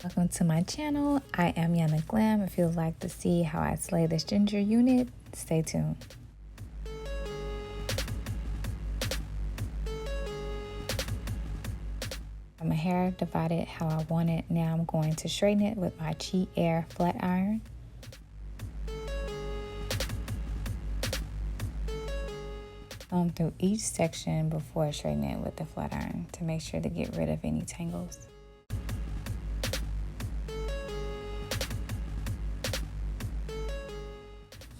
Welcome to my channel. I am Yonnaglam. If you would like to see how I slay this ginger unit, stay tuned. My hair divided how I want it. Now I'm going to straighten it with my Chi Air flat iron. Comb through each section before straightening it with the flat iron to make sure to get rid of any tangles.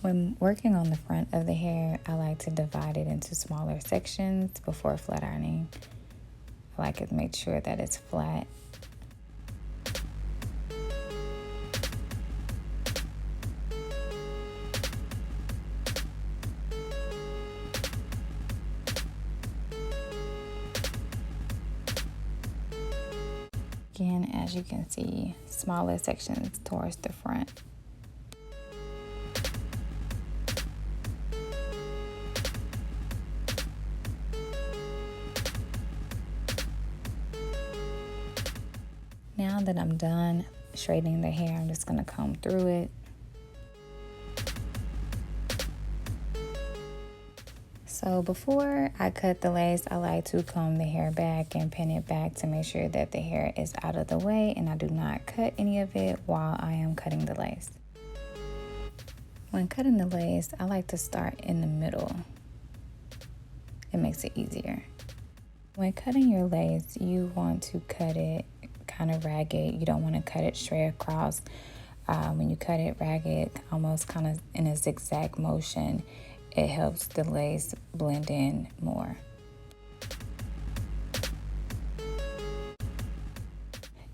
When working on the front of the hair, I like to divide it into smaller sections before flat ironing. I like to make sure that it's flat. Again, as you can see, smaller sections towards the front. Now that I'm done straightening the hair, I'm just going to comb through it. So before I cut the lace, I like to comb the hair back and pin it back to make sure that the hair is out of the way and I do not cut any of it while I am cutting the lace. When cutting the lace, I like to start in the middle. It makes it easier. When cutting your lace, you want to cut it kind of ragged. You don't want to cut it straight across. When you cut it ragged, almost kind of in a zigzag motion, it helps the lace blend in more.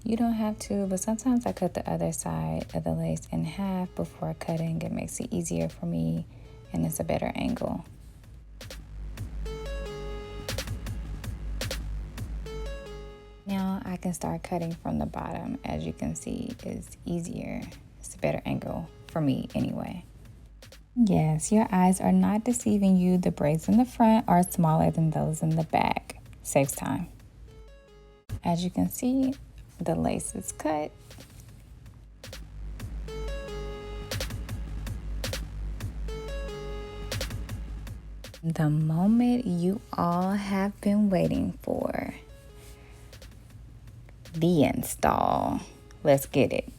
You don't have to, but sometimes I cut the other side of the lace in half before cutting. It makes it easier for me and it's a better angle. Now I can start cutting from the bottom. As you can see, it's easier. It's a better angle for me anyway. Yes, your eyes are not deceiving you. The braids in the front are smaller than those in the back. Saves time. As you can see, the lace is cut. The moment you all have been waiting for. The install. Let's get it.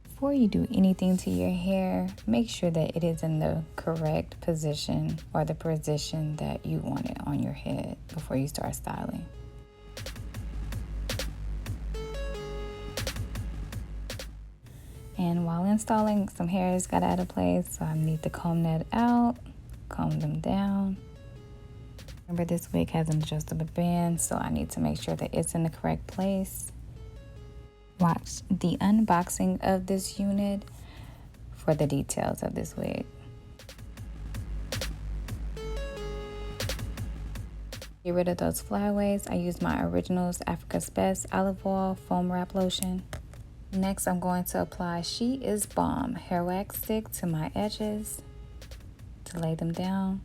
Before you do anything to your hair, make sure that it is in the correct position or the position that you want it on your head before you start styling. And while installing, some hairs got out of place, so I need to comb that out, comb them down. Remember, this wig has an adjustable band, so I need to make sure that it's in the correct place. Watch the unboxing of this unit for the details of this wig. Get rid of those flyaways. I use my Originals Africa's Best Olive Oil Foam Wrap Lotion. Next, I'm going to apply She Is Bomb hair wax stick to my edges to lay them down.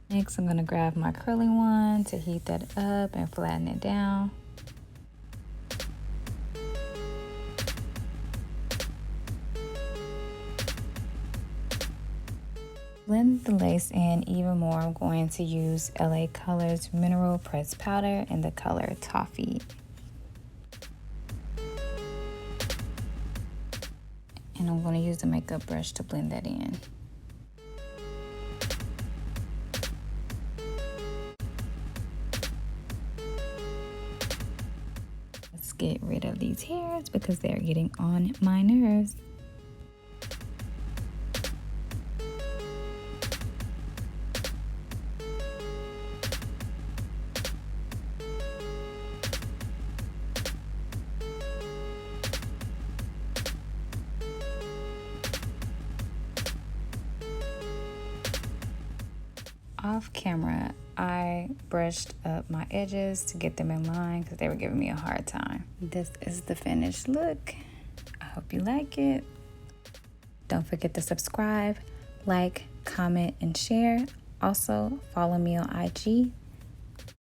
Next, I'm going to grab my curling one to heat that up and flatten it down. Blend the lace in even more. I'm going to use LA Colors Mineral Pressed Powder in the color Toffee. And I'm going to use the makeup brush to blend that in. Get rid of these hairs because they're getting on my nerves. Off camera, I brushed up my edges to get them in line because they were giving me a hard time. This is the finished look. I hope you like it. Don't forget to subscribe, like, comment, and share. Also, follow me on IG